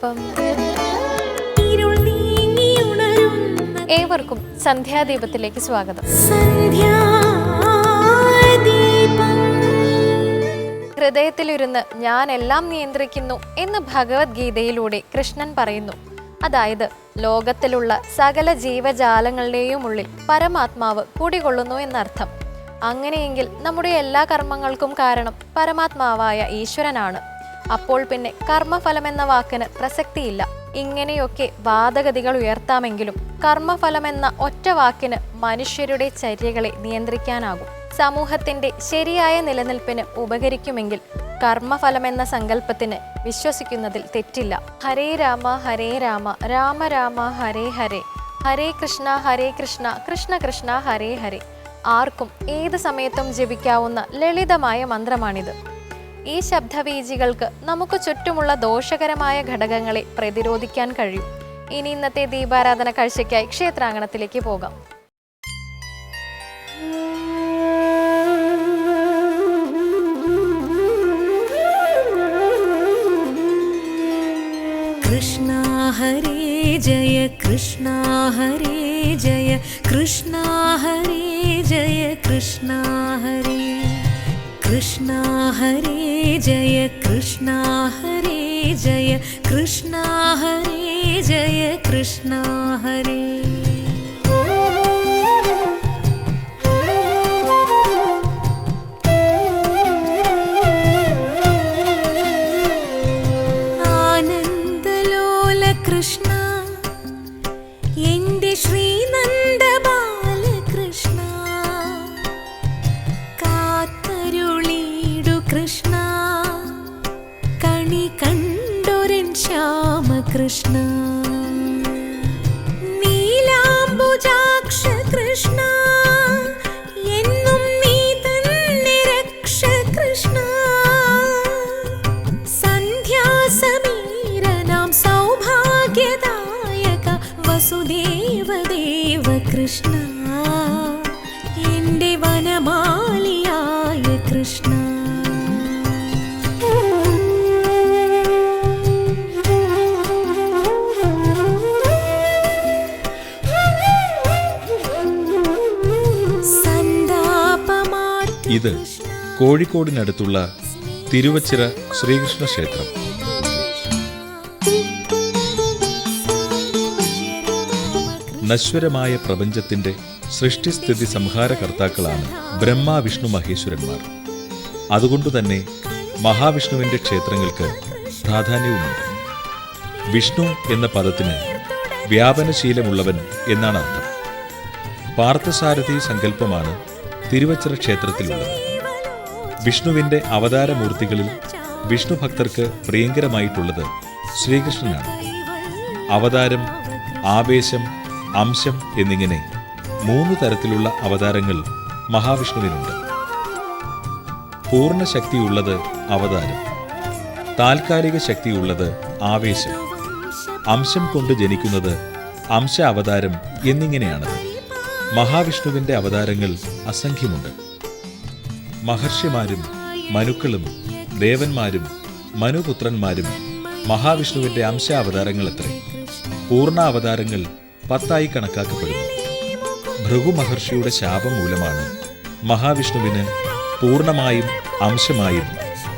സന്ധ്യാദീപം. ഏവർക്കും സന്ധ്യാദീപത്തിലേക്ക് സ്വാഗതം. ഹൃദയത്തിലിരുന്ന് ഞാൻ എല്ലാം നിയന്ത്രിക്കുന്നു എന്ന് ഭഗവത്ഗീതയിലൂടെ കൃഷ്ണൻ പറയുന്നു. അതായത് ലോകത്തിലുള്ള സകല ജീവജാലങ്ങളുടെയും ഉള്ളിൽ പരമാത്മാവ് കുടികൊള്ളുന്നു എന്നർത്ഥം. അങ്ങനെയെങ്കിൽ നമ്മുടെ എല്ലാ കർമ്മങ്ങൾക്കും കാരണം പരമാത്മാവായ ഈശ്വരനാണ്. അപ്പോൾ പിന്നെ കർമ്മഫലമെന്ന വാക്കിന് പ്രസക്തിയില്ല. ഇങ്ങനെയൊക്കെ വാദഗതികൾ ഉയർത്താമെങ്കിലും കർമ്മഫലമെന്ന ഒറ്റ വാക്കിന് മനുഷ്യരുടെ ചര്യകളെ നിയന്ത്രിക്കാനാകും. സമൂഹത്തിന്റെ ശരിയായ നിലനിൽപ്പിന് ഉപകരിക്കുമെങ്കിൽ കർമ്മഫലമെന്ന സങ്കല്പത്തിന് വിശ്വസിക്കുന്നതിൽ തെറ്റില്ല. ഹരേ രാമ രാമ രാമ ഹരേ ഹരേ, ഹരേ കൃഷ്ണ കൃഷ്ണ കൃഷ്ണ ഹരേ ഹരേ. ആർക്കും ഏത് സമയത്തും ജപിക്കാവുന്ന ലളിതമായ മന്ത്രമാണിത്. ഈ ശബ്ദവീജികൾക്ക് നമുക്ക് ചുറ്റുമുള്ള ദോഷകരമായ ഘടകങ്ങളെ പ്രതിരോധിക്കാൻ കഴിയും. ഇനി ഇന്നത്തെ ദീപാരാധന കാഴ്ചയ്ക്കായി ക്ഷേത്രാങ്കണത്തിലേക്ക് പോകാം. കൃഷ്ണ ഹരേ ജയ കൃഷ്ണ ഹരേ ജയ കൃഷ്ണ ഹരേ ജയ കൃഷ്ണ ഹരേ കൃഷ്ണ ഹരേ ജയ കൃഷ്ണ ഹരേ ജയ കൃഷ്ണ ഹരേ ജയ കൃഷ്ണ ഹരേ. ആനന്ദലോല കൃഷ്ണ എന്റെ ശ്രീനന്ദ ബാലകൃഷ്ണ, കാത്തരുളീടു കൃഷ്ണ കണി കണ്ടൊരൻ ശ്യാമകൃഷ്ണ. നീലാംബുജാക്ഷ കൃഷ്ണ എന്നും നീ തന്നെ രക്ഷ കൃഷ്ണ. സന്ധ്യാസമീരനാം സൗഭാഗ്യദായക വസുദേവദേവ കൃഷ്ണ, എന്റെ വനമാലിയായ കൃഷ്ണ. ഇത് കോഴിക്കോടിനടുത്തുള്ള തിരുവച്ചിറ ശ്രീകൃഷ്ണ ക്ഷേത്രം. നശ്വരമായ പ്രപഞ്ചത്തിന്റെ സൃഷ്ടിസ്ഥിതി സംഹാരകർത്താക്കളാണ് ബ്രഹ്മ വിഷ്ണു മഹേശ്വരന്മാർ. അതുകൊണ്ടുതന്നെ മഹാവിഷ്ണുവിന്റെ ക്ഷേത്രങ്ങൾക്ക് പ്രാധാന്യവുമുണ്ട്. വിഷ്ണു എന്ന പദത്തിന് വ്യാപനശീലമുള്ളവൻ എന്നാണ് അർത്ഥം. പാർത്ഥസാരഥി സങ്കല്പമാണ് തിരുവച്ചിറ ക്ഷേത്രത്തിലുള്ളത്. വിഷ്ണുവിന്റെ അവതാരമൂർത്തികളിൽ വിഷ്ണു ഭക്തർക്ക് പ്രിയങ്കരമായിട്ടുള്ളത് ശ്രീകൃഷ്ണനാണ്. അവതാരം, ആവേശം, അംശം എന്നിങ്ങനെ 3 തരത്തിലുള്ള അവതാരങ്ങൾ മഹാവിഷ്ണുവിനുണ്ട്. പൂർണ്ണ ശക്തിയുള്ളത് അവതാരം, താൽക്കാലിക ശക്തിയുള്ളത് ആവേശം, അംശം കൊണ്ട് ജനിക്കുന്നത് അംശ അവതാരം എന്നിങ്ങനെയാണ്. മഹാവിഷ്ണുവിന്റെ അവതാരങ്ങൾ അസംഖ്യമുണ്ട്. മഹർഷിമാരും മനുക്കളും ദേവന്മാരും മനുപുത്രന്മാരും മഹാവിഷ്ണുവിന്റെ അംശാവതാരങ്ങളത്രേ. പൂർണ്ണാവതാരങ്ങൾ 10 കണക്കാക്കപ്പെടുന്നു. ഭൃഗു മഹർഷിയുടെ ശാപം മൂലമാണ് മഹാവിഷ്ണുവിന് പൂർണ്ണമായും അംശമായും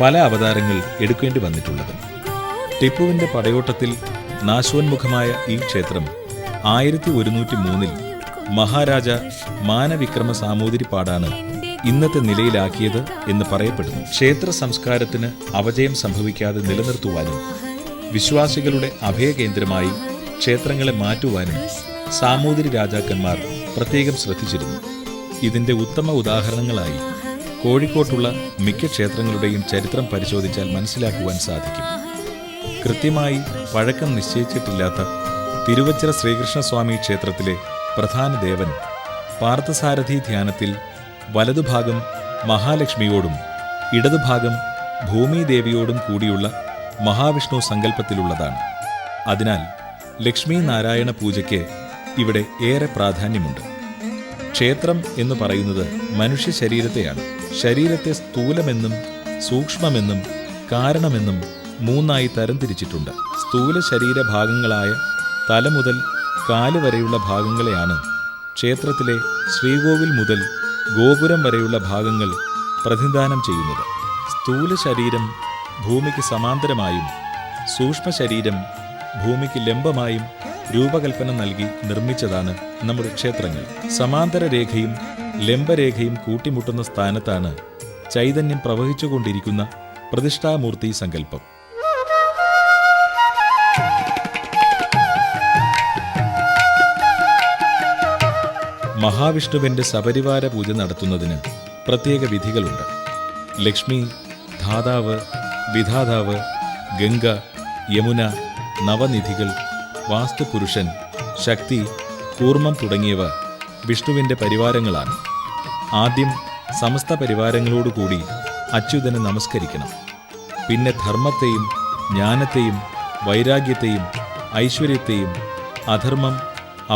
പല അവതാരങ്ങൾ എടുക്കേണ്ടി വന്നിട്ടുള്ളത്. ടിപ്പുവിന്റെ പടയോട്ടത്തിൽ നാശോന്മുഖമായ ഈ ക്ഷേത്രം 1103 മഹാരാജ മാനവിക്രമ സാമൂതിരിപ്പാടാണ് ഇന്നത്തെ നിലയിലാക്കിയത് എന്ന് പറയപ്പെടുന്നു. ക്ഷേത്ര സംസ്കാരത്തിന് അപജയം സംഭവിക്കാതെ നിലനിർത്തുവാനും വിശ്വാസികളുടെ അഭയകേന്ദ്രമായി ക്ഷേത്രങ്ങളെ മാറ്റുവാനും സാമൂതിരി രാജാക്കന്മാർ പ്രത്യേകം ശ്രദ്ധിച്ചിരുന്നു. ഇതിന്റെ ഉത്തമ ഉദാഹരണങ്ങളായി കോഴിക്കോട്ടുള്ള മിക്ക ക്ഷേത്രങ്ങളുടെയും ചരിത്രം പരിശോധിച്ചാൽ മനസ്സിലാക്കുവാൻ സാധിക്കും. കൃത്യമായി പഴക്കം നിശ്ചയിച്ചിട്ടില്ലാത്ത തിരുവച്ചിറ ശ്രീകൃഷ്ണസ്വാമി ക്ഷേത്രത്തിലെ പ്രധാന ദേവൻ പാർത്ഥസാരഥി ധ്യാനത്തിൽ വലതുഭാഗം മഹാലക്ഷ്മിയോടും ഇടതുഭാഗം ഭൂമിദേവിയോടും കൂടിയുള്ള മഹാവിഷ്ണു സങ്കല്പത്തിലുള്ളതാണ്. അതിനാൽ ലക്ഷ്മി നാരായണ പൂജയ്ക്ക് ഇവിടെ ഏറെ പ്രാധാന്യമുണ്ട്. ക്ഷേത്രം എന്ന് പറയുന്നത് മനുഷ്യ ശരീരത്തെയാണ്. ശരീരത്തെ സ്ഥൂലമെന്നും സൂക്ഷ്മമെന്നും കാരണമെന്നും 3 തരംതിരിച്ചിട്ടുണ്ട്. സ്ഥൂല ശരീരഭാഗങ്ങളായ തല മുതൽ കാല് വരെയുള്ള ഭാഗങ്ങളെയാണ് ക്ഷേത്രത്തിലെ ശ്രീകോവിൽ മുതൽ ഗോപുരം വരെയുള്ള ഭാഗങ്ങൾ പ്രതിനിധാനം ചെയ്യുന്നത്. സ്ഥൂല ശരീരം ഭൂമിക്ക് സമാന്തരമായും സൂക്ഷ്മ ശരീരം ഭൂമിക്ക് ലംബമായും രൂപകൽപ്പന നൽകി നിർമ്മിച്ചതാണ് നമ്മുടെ ക്ഷേത്രങ്ങൾ. സമാന്തര രേഖയും ലംബരേഖയും കൂട്ടിമുട്ടുന്ന സ്ഥാനത്താണ് ചൈതന്യം പ്രവഹിച്ചുകൊണ്ടിരിക്കുന്ന പ്രതിഷ്ഠാമൂർത്തി സങ്കല്പം. മഹാവിഷ്ണുവിന്റെ സപരിവാര പൂജ നടത്തുന്നതിന് പ്രത്യേക വിധികളുണ്ട്. ലക്ഷ്മി, ധാതാവ്, വിധാതാവ്, ഗംഗ, യമുന, നവനിധികൾ, വാസ്തുപുരുഷൻ, ശക്തി, കൂർമ്മം തുടങ്ങിയവ വിഷ്ണുവിന്റെ പരിവാരങ്ങളാണ്. ആദ്യം സമസ്ത പരിവാരങ്ങളോടുകൂടി അച്യുതനെ നമസ്കരിക്കണം. പിന്നെ ധർമ്മത്തെയും ജ്ഞാനത്തെയും വൈരാഗ്യത്തെയും ഐശ്വര്യത്തെയും അധർമ്മം,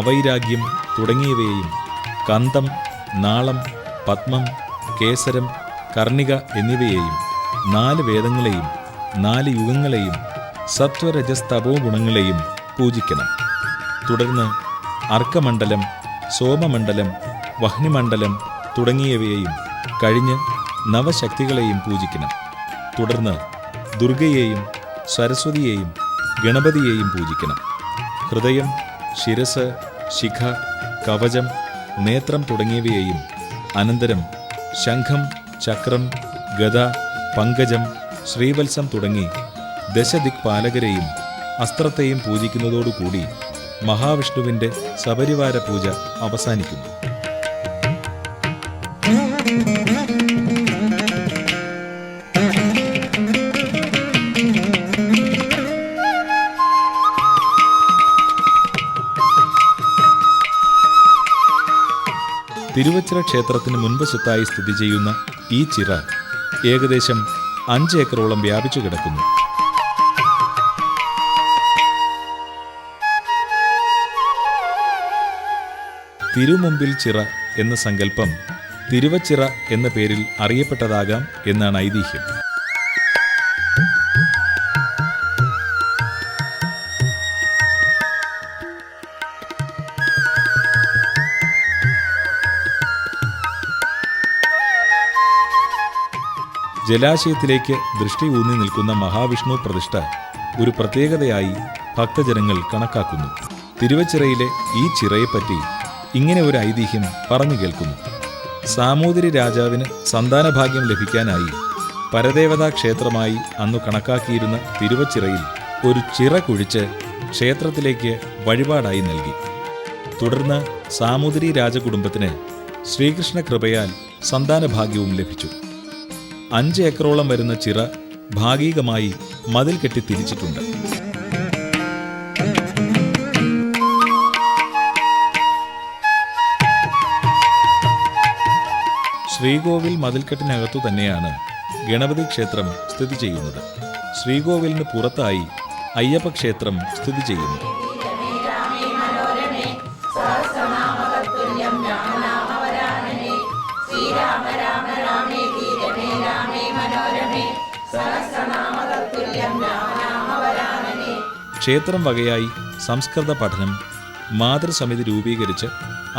അവൈരാഗ്യം തുടങ്ങിയവയെയും കന്തം, നാളം, പത്മം, കേസരം, കർണിക എന്നിവയെയും 4 വേദങ്ങളെയും 4 യുഗങ്ങളെയും സത്വരജസ്തപോ ഗുണങ്ങളെയും പൂജിക്കണം. തുടർന്ന് അർക്കമണ്ഡലം, സോമമണ്ഡലം, വഹ്നിമണ്ഡലം തുടങ്ങിയവയെയും കഴിഞ്ഞ് നവശക്തികളെയും പൂജിക്കണം. തുടർന്ന് ദുർഗയെയും സരസ്വതിയെയും ഗണപതിയെയും പൂജിക്കണം. ഹൃദയം, ശിരസ്, ശിഖ, കവചം, നേത്രം തുടങ്ങിയവയെയും അനന്തരം ശംഖം, ചക്രം, ഗദ, പങ്കജം, ശ്രീവത്സം തുടങ്ങി ദശദിക്പാലകരെയും അസ്ത്രത്തെയും പൂജിക്കുന്നതോടുകൂടി മഹാവിഷ്ണുവിന്റെ സപരിവാര പൂജ അവസാനിക്കുന്നു. തിരുവച്ചിറ ക്ഷേത്രത്തിന് മുൻവശത്തായി സ്ഥിതി ചെയ്യുന്ന ഈ ചിറ ഏകദേശം 5 ഏക്കറോളം വ്യാപിച്ചു കിടക്കുന്നു. തിരുമുമ്പിൽ ചിറ എന്ന സങ്കല്പം തിരുവച്ചിറ എന്ന പേരിൽ അറിയപ്പെട്ടതാകാം എന്നാണ് ഐതിഹ്യം. ജലാശയത്തിലേക്ക് ദൃഷ്ടി ഊന്നി നിൽക്കുന്ന മഹാവിഷ്ണു പ്രതിഷ്ഠ ഒരു പ്രത്യേകതയായി ഭക്തജനങ്ങൾ കണക്കാക്കുന്നു. തിരുവച്ചിറയിലെ ഈ ചിറയെപ്പറ്റി ഇങ്ങനെ ഒരു ഐതിഹ്യം പറഞ്ഞു കേൾക്കുന്നു. സാമൂതിരി രാജാവിന് സന്താനഭാഗ്യം ലഭിക്കാനായി പരദേവതാ ക്ഷേത്രമായി അന്നു കണക്കാക്കിയിരുന്ന തിരുവച്ചിറയിൽ ഒരു ചിറ കുഴിച്ച് ക്ഷേത്രത്തിലേക്ക് വഴിപാടായി നൽകി. തുടർന്ന് സാമൂതിരി രാജകുടുംബത്തിന് ശ്രീകൃഷ്ണ കൃപയാൽ സന്താനഭാഗ്യവും ലഭിച്ചു. 5 ഏക്കറോളം വരുന്ന ചിറ ഭാഗികമായി മതിൽ കെട്ടി തിരിച്ചിട്ടുണ്ട്. ശ്രീകോവിൽ മതിൽക്കെട്ടിനകത്തു തന്നെയാണ് ഗണപതി ക്ഷേത്രം സ്ഥിതി ചെയ്യുന്നത്. ശ്രീകോവിലിന് പുറത്തായി അയ്യപ്പ ക്ഷേത്രം സ്ഥിതി ചെയ്യുന്നു. ക്ഷേത്രം വകയായി സംസ്കൃത പഠനം, മാതൃസമിതി രൂപീകരിച്ച്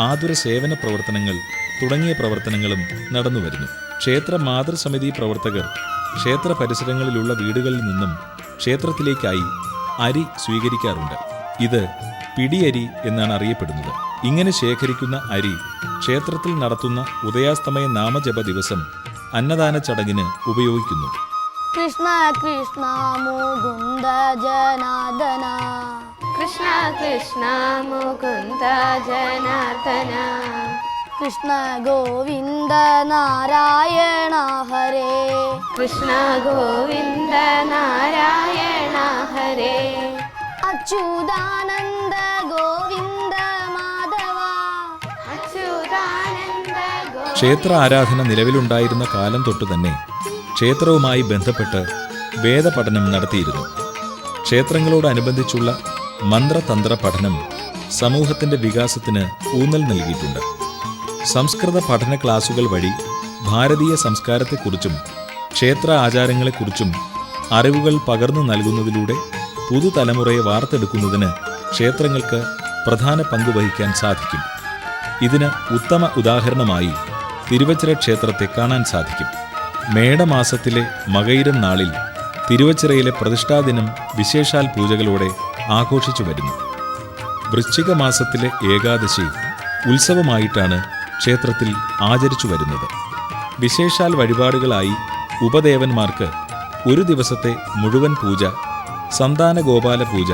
ആതുര സേവന പ്രവർത്തനങ്ങൾ തുടങ്ങിയ പ്രവർത്തനങ്ങളും നടന്നുവരുന്നു. ക്ഷേത്ര മാതൃസമിതി പ്രവർത്തകർ ക്ഷേത്ര പരിസരങ്ങളിലുള്ള വീടുകളിൽ നിന്നും ക്ഷേത്രത്തിലേക്കായി അരി സ്വീകരിക്കാറുണ്ട്. ഇത് പിടിയരി എന്നാണ് അറിയപ്പെടുന്നത്. ഇങ്ങനെ ശേഖരിക്കുന്ന അരി ക്ഷേത്രത്തിൽ നടത്തുന്ന ഉദയാസ്തമയ നാമജപ ദിവസം അന്നദാന ചടങ്ങിന് ഉപയോഗിക്കുന്നു. കൃഷ്ണ കൃഷ്ണ മുകുന്ദ ജനാർദ്ദന, കൃഷ്ണ കൃഷ്ണ മുകുന്ദ ജനാർദ്ദന, കൃഷ്ണ ഗോവിന്ദ നാരായണ ഹരേ, കൃഷ്ണ ഗോവിന്ദ നാരായണ ഹരേ, അച്യുതാനന്ദ ഗോവിന്ദ മാധവ, അച്യുതാനന്ദ ക്ഷേത്ര ആരാധന നിലവിലുണ്ടായിരുന്ന കാലം തൊട്ടു തന്നെ ക്ഷേത്രവുമായി ബന്ധപ്പെട്ട് വേദപഠനം നടത്തിയിരുന്നു. ക്ഷേത്രങ്ങളോടനുബന്ധിച്ചുള്ള മന്ത്രതന്ത്ര പഠനം സമൂഹത്തിന്റെ വികാസത്തിന് ഊന്നൽ നൽകിയിട്ടുണ്ട്. സംസ്കൃത പഠന ക്ലാസുകൾ വഴി ഭാരതീയ സംസ്കാരത്തെക്കുറിച്ചും ക്ഷേത്ര ആചാരങ്ങളെക്കുറിച്ചും അറിവുകൾ പകർന്നു നൽകുന്നതിലൂടെ പുതുതലമുറയെ വാർത്തെടുക്കുന്നതിന് ക്ഷേത്രങ്ങൾക്ക് പ്രധാന പങ്ക് വഹിക്കാൻ സാധിക്കും. ഇതിന് ഉത്തമ ഉദാഹരണമായി തിരുവച്ചിറ ക്ഷേത്രത്തെ കാണാൻ സാധിക്കും. മേടമാസത്തിലെ മകയിരം നാളിൽ തിരുവച്ചിറയിലെ പ്രതിഷ്ഠാദിനം വിശേഷാൽ പൂജകളോടെ ആഘോഷിച്ചു വരുന്നു. വൃശ്ചിക മാസത്തിലെ ഏകാദശി ഉത്സവമായിട്ടാണ് ക്ഷേത്രത്തിൽ ആചരിച്ചു വരുന്നത്. വിശേഷാൽ വഴിപാടുകളായി ഉപദേവന്മാർക്ക് ഒരു ദിവസത്തെ മുഴുവൻ പൂജ, സന്താന ഗോപാല പൂജ,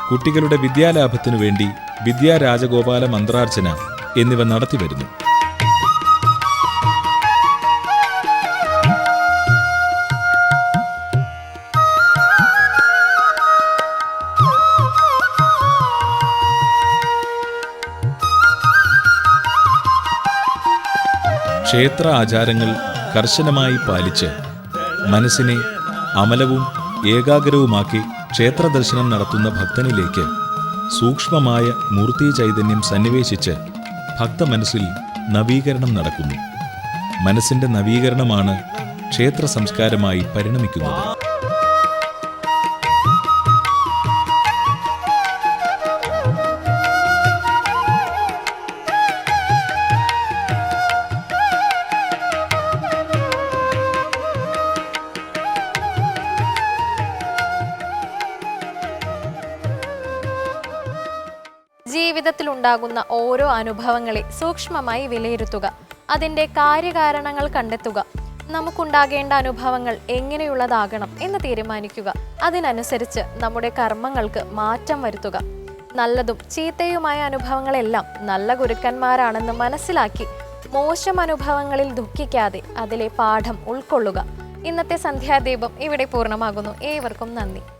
കുട്ടികളുടെ വിദ്യാലാഭത്തിനു വേണ്ടി വിദ്യാരാജഗോപാല മന്ത്രാർച്ചന എന്നിവ നടത്തിവരുന്നു. ക്ഷേത്ര ആചാരങ്ങൾ കർശനമായി പാലിച്ച് മനസ്സിനെ അമലവും ഏകാഗ്രവുമാക്കി ക്ഷേത്രദർശനം നടത്തുന്ന ഭക്തനിലേക്ക് സൂക്ഷ്മമായ മൂർത്തി ചൈതന്യം സന്നിവേശിച്ച് ഭക്തമനസ്സിൽ നവീകരണം നടക്കുന്നു. മനസ്സിന്റെ നവീകരണമാണ് ക്ഷേത്ര സംസ്കാരമായി പരിണമിക്കുന്നത്. ജീവിതത്തിലുണ്ടാകുന്ന ഓരോ അനുഭവങ്ങളെ സൂക്ഷ്മമായി വിലയിരുത്തുക, അതിൻ്റെ കാര്യകാരണങ്ങൾ കണ്ടെത്തുക, നമുക്കുണ്ടാകേണ്ട അനുഭവങ്ങൾ എങ്ങനെയുള്ളതാകണം എന്ന് തീരുമാനിക്കുക, അതിനനുസരിച്ച് നമ്മുടെ കർമ്മങ്ങൾക്ക് മാറ്റം വരുത്തുക. നല്ലതും ചീത്തയുമായ അനുഭവങ്ങളെല്ലാം നല്ല ഗുരുക്കന്മാരാണെന്ന് മനസ്സിലാക്കി മോശം അനുഭവങ്ങളിൽ ദുഃഖിക്കാതെ അതിലെ പാഠം ഉൾക്കൊള്ളുക. ഇന്നത്തെ സന്ധ്യാദീപം ഇവിടെ പൂർണ്ണമാകുന്നു. ഏവർക്കും നന്ദി.